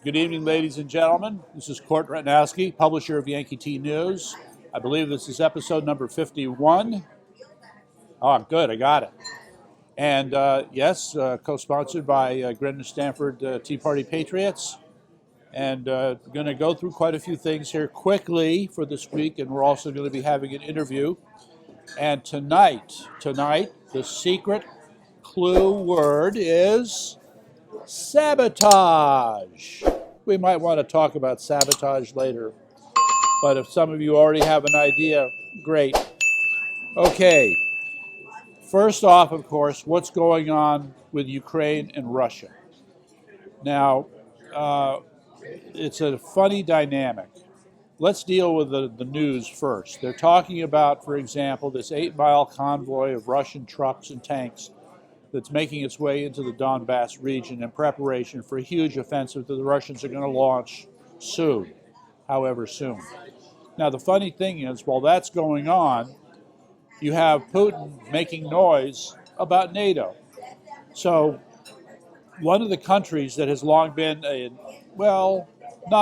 Good evening, ladies and gentlemen. This is Court Ratnowski, publisher of Yankee T News. I believe this is episode number 51. Oh, good, I got it. And yes, co-sponsored by Greenwich Stanford Tea Party Patriots. And we're going to go through quite a few things here quickly for this week, and we're also going to be having an interview. And tonight, the secret clue word is sabotage. We might want to talk about sabotage later, but if some of you already have an idea, great. Okay, first off, of course, what's going on with Ukraine and Russia? Now, it's a funny dynamic. Let's deal with the news first. They're talking about, for example, this 8-mile convoy of Russian trucks and tanks that's making its way into the Donbass region in preparation for a huge offensive that the Russians are going to launch soon, however soon. Now, the funny thing is, while that's going on, you have Putin making noise about NATO. So, one of the countries that has long been, not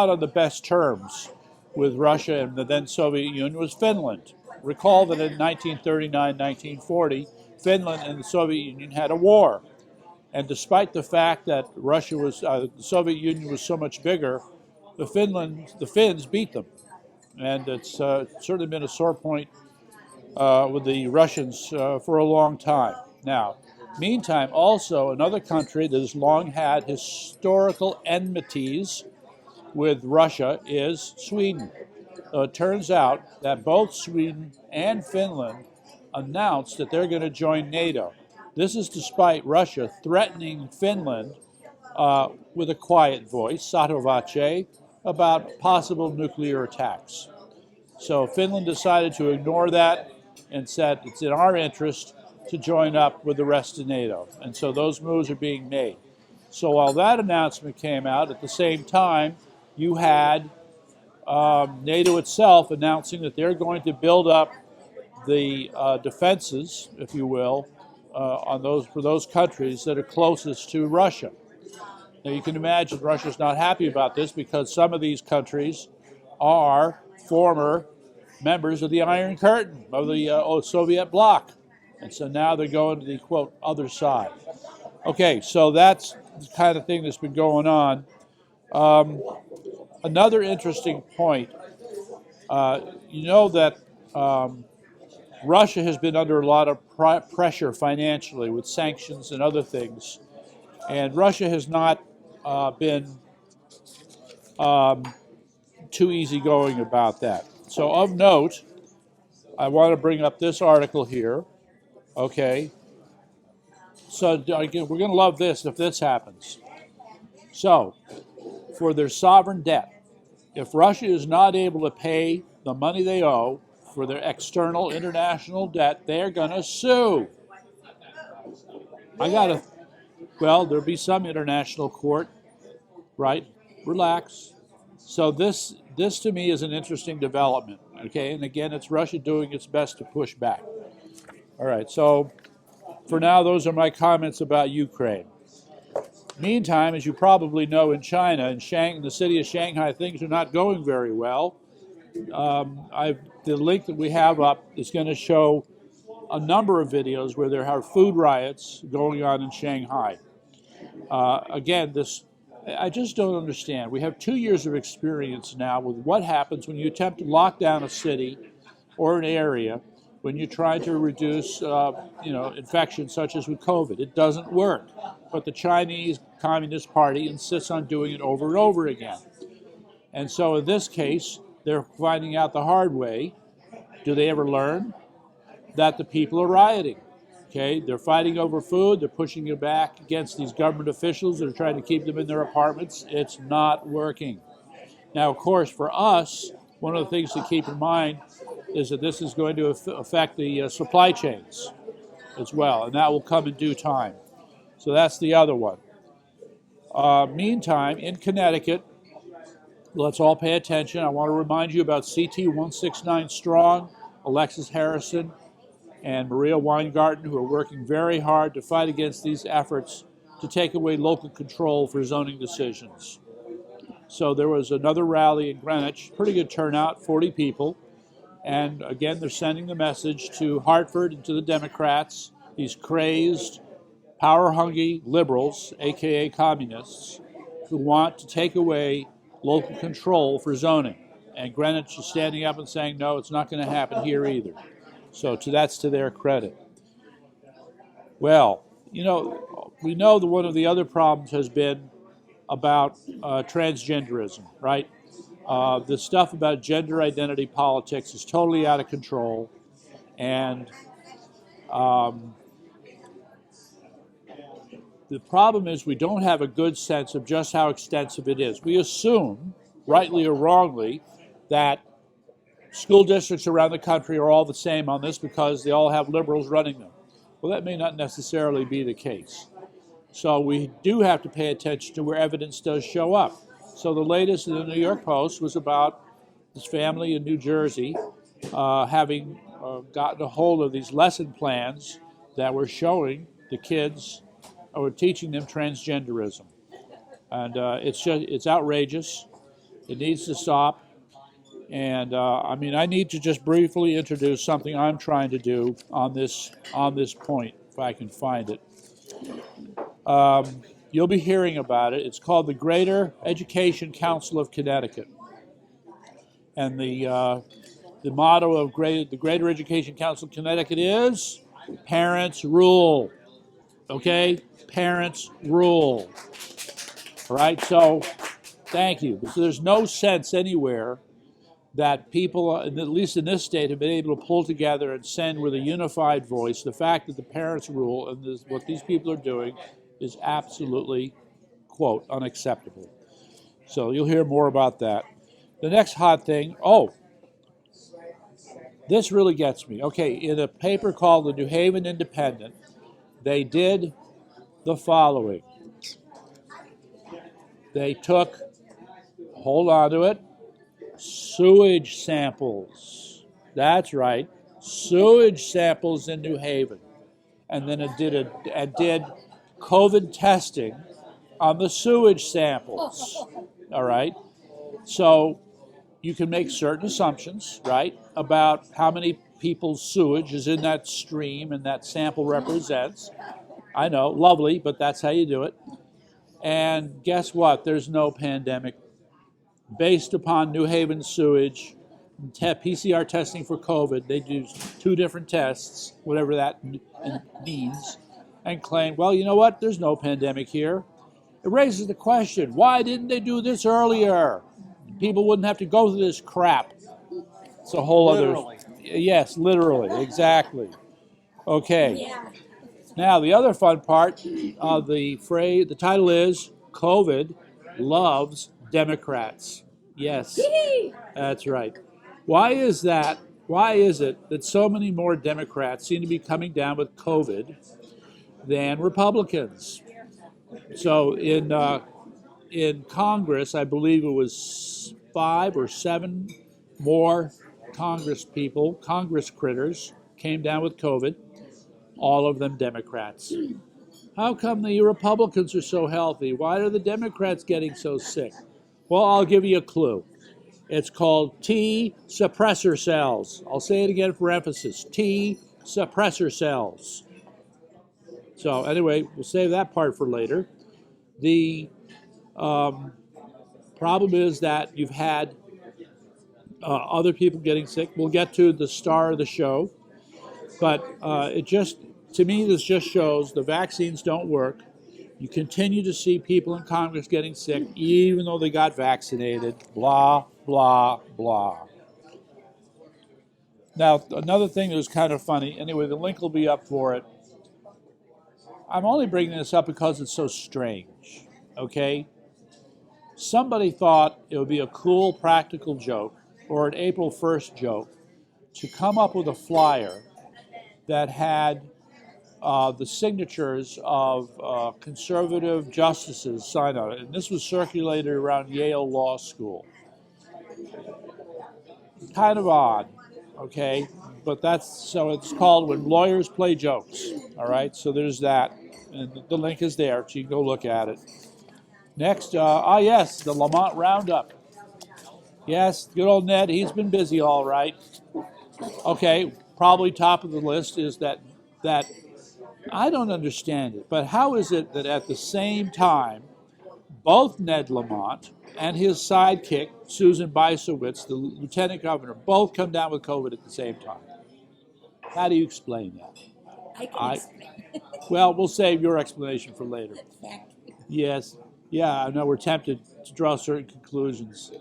on the best terms with Russia and the then Soviet Union was Finland. Recall that in 1939-1940, Finland and the Soviet Union had a war. And despite the fact that the Soviet Union was so much bigger, the Finns beat them. And it's certainly been a sore point with the Russians for a long time. Now, meantime, also another country that has long had historical enmities with Russia is Sweden. It turns out that both Sweden and Finland announced that they're going to join NATO. This is despite Russia threatening Finland with a quiet voice, sotto voce, about possible nuclear attacks. So Finland decided to ignore that and said it's in our interest to join up with the rest of NATO. And so those moves are being made. So while that announcement came out, at the same time, you had NATO itself announcing that they're going to build up the defenses, if you will, for those countries that are closest to Russia. Now you can imagine Russia's not happy about this because some of these countries are former members of the Iron Curtain, of the Soviet bloc. And so now they're going to the, quote, other side. Okay, so that's the kind of thing that's been going on. Another interesting point, you know that Russia has been under a lot of pressure financially with sanctions and other things, and Russia has not been too easygoing about that. So of note, I want to bring up this article here, okay? So again, we're going to love this if this happens. So, for their sovereign debt, if Russia is not able to pay the money they owe for their external international debt, they're going to sue. There'll be some international court, right? Relax. So this to me is an interesting development, okay? And again, it's Russia doing its best to push back. All right, so for now, those are my comments about Ukraine. Meantime, as you probably know, in China, in the city of Shanghai, things are not going very well. The link that we have up is going to show a number of videos where there are food riots going on in Shanghai. Again, I just don't understand. We have 2 years of experience now with what happens when you attempt to lock down a city or an area when you try to reduce infections such as with COVID. It doesn't work. But the Chinese Communist Party insists on doing it over and over again. And so in this case, they're finding out the hard way. Do they ever learn? That the people are rioting. Okay, they're fighting over food. They're pushing it back against these government officials that are trying to keep them in their apartments. It's not working. Now, of course, for us, one of the things to keep in mind is that this is going to affect the supply chains as well, and that will come in due time. So that's the other one. Meantime, in Connecticut, let's all pay attention. I want to remind you about CT 169 Strong, Alexis Harrison, and Maria Weingarten, who are working very hard to fight against these efforts to take away local control for zoning decisions. So there was another rally in Greenwich, pretty good turnout, 40 people. And again, they're sending the message to Hartford and to the Democrats, these crazed, power-hungry liberals, aka communists, who want to take away local control for zoning. And Greenwich is standing up and saying, no, it's not going to happen here either. So that's to their credit. Well, we know that one of the other problems has been about transgenderism, right? The stuff about gender identity politics is totally out of control. And the problem is we don't have a good sense of just how extensive it is. We assume, rightly or wrongly, that school districts around the country are all the same on this because they all have liberals running them. Well, that may not necessarily be the case. So we do have to pay attention to where evidence does show up. So the latest in the New York Post was about this family in New Jersey having gotten a hold of these lesson plans that were showing the kids, or teaching them transgenderism. And it's outrageous. It needs to stop. And I need to just briefly introduce something I'm trying to do on this point, if I can find it. You'll be hearing about it. It's called the Greater Education Council of Connecticut. And the motto of the Greater Education Council of Connecticut is parents rule. Okay? Parents rule. All right? So, thank you. So there's no sense anywhere that people, at least in this state, have been able to pull together and send with a unified voice the fact that the parents rule and what these people are doing is absolutely, quote, unacceptable. So you'll hear more about that. The next hot thing, this really gets me. Okay, in a paper called the New Haven Independent, they did the following. They took, hold on to it, sewage samples. That's right, sewage samples in New Haven. And then it did COVID testing on the sewage samples. All right? So you can make certain assumptions, right, about how many people's sewage is in that stream and that sample represents. I know, lovely, but that's how you do it. And guess what? There's no pandemic. Based upon New Haven sewage, PCR testing for COVID, they do 2 different tests, whatever that means, and claim, well, you know what? There's no pandemic here. It raises the question, why didn't they do this earlier? People wouldn't have to go through this crap. It's a whole literally. Yes, literally, exactly. Okay. Yeah. Now, the other fun part of the phrase, the title is COVID Loves Democrats. Yes, that's right. Why is that? Why is it that so many more Democrats seem to be coming down with COVID than Republicans? So in Congress, I believe it was 5 or 7 more Congress critters came down with COVID, all of them Democrats. How come the Republicans are so healthy? Why are the Democrats getting so sick? Well, I'll give you a clue. It's called T suppressor cells. I'll say it again for emphasis. T suppressor cells. So anyway, we'll save that part for later. The problem is that you've had other people getting sick. We'll get to the star of the show. But to me, this just shows the vaccines don't work. You continue to see people in Congress getting sick, even though they got vaccinated. Blah, blah, blah. Now, another thing that was kind of funny, anyway, the link will be up for it. I'm only bringing this up because it's so strange, okay? Somebody thought it would be a cool, practical joke, or an April 1st joke, to come up with a flyer that had the signatures of conservative justices signed on it. And this was circulated around Yale Law School. Kind of odd, okay? But so it's called When Lawyers Play Jokes, all right? So there's that. And the link is there, so you can go look at it. Next, yes, the Lamont Roundup. Yes, good old Ned, he's been busy all right. Okay, probably top of the list is that I don't understand it, but how is it that at the same time, both Ned Lamont and his sidekick, Susan Bisowitz, the lieutenant governor, both come down with COVID at the same time? How do you explain that? I can explain. Well, we'll save your explanation for later. Exactly. Yes. Yeah, I know we're tempted to draw certain conclusions.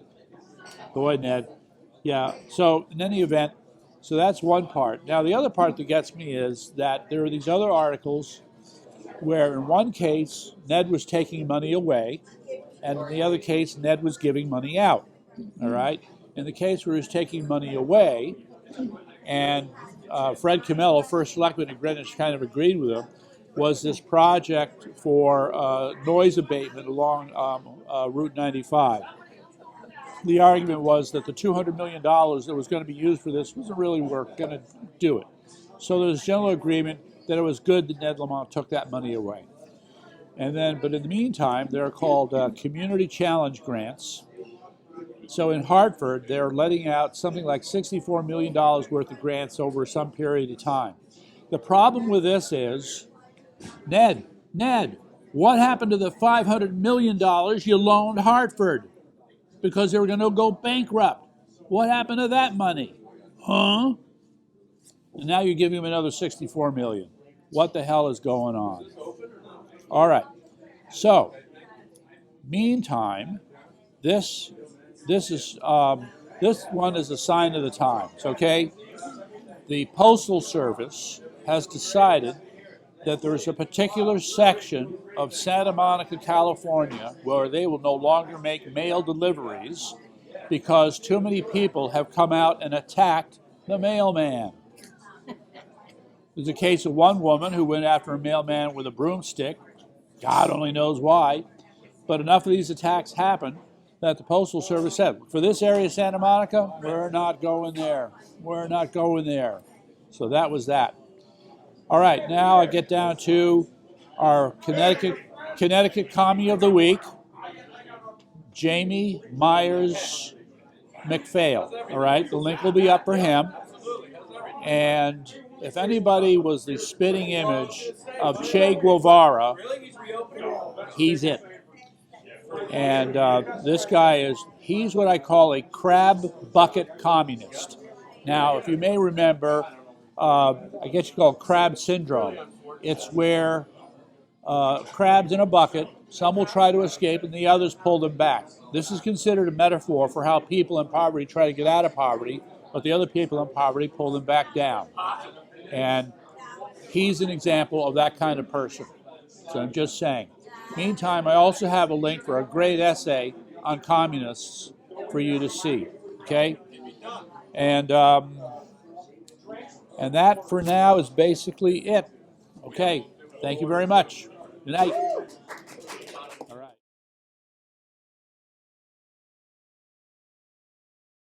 Go ahead, Ned. Yeah, so in any event, so that's one part. Now, the other part that gets me is that there are these other articles where in one case, Ned was taking money away, and in the other case, Ned was giving money out. All right? In the case where he was taking money away, and Fred Camillo, first selectman in Greenwich, kind of agreed with him, was this project for noise abatement along Route 95. The argument was that the $200 million that was going to be used for this wasn't really going to do it. So there was general agreement that it was good that Ned Lamont took that money away. And then, but in the meantime, they're called community challenge grants. So in Hartford, they're letting out something like $64 million worth of grants over some period of time. The problem with this is, Ned, what happened to the $500 million you loaned Hartford? Because they were going to go bankrupt. What happened to that money? Huh? And now you're giving them another $64 million. What the hell is going on? All right. So, meantime, this one is a sign of the times. Okay, the Postal Service has decided that there is a particular section of Santa Monica, California, where they will no longer make mail deliveries because too many people have come out and attacked the mailman. There's a case of one woman who went after a mailman with a broomstick. God only knows why. But enough of these attacks happened that the Postal Service said, for this area of Santa Monica, we're not going there. We're not going there. So that was that. All right, now I get down to our Connecticut Commie of the Week, Jaime Myers-Mcphail. All right, the link will be up for him. And if anybody was the spitting image of Che Guevara, he's it. And this guy he's what I call a crab bucket communist. Now, if you may remember, I guess you call it crab syndrome. It's where crabs in a bucket, some will try to escape and the others pull them back. This is considered a metaphor for how people in poverty try to get out of poverty, but the other people in poverty pull them back down. And he's an example of that kind of person. So I'm just saying. Meantime, I also have a link for a great essay on communists for you to see. Okay? And that, for now, is basically it. Okay. Thank you very much. Good night.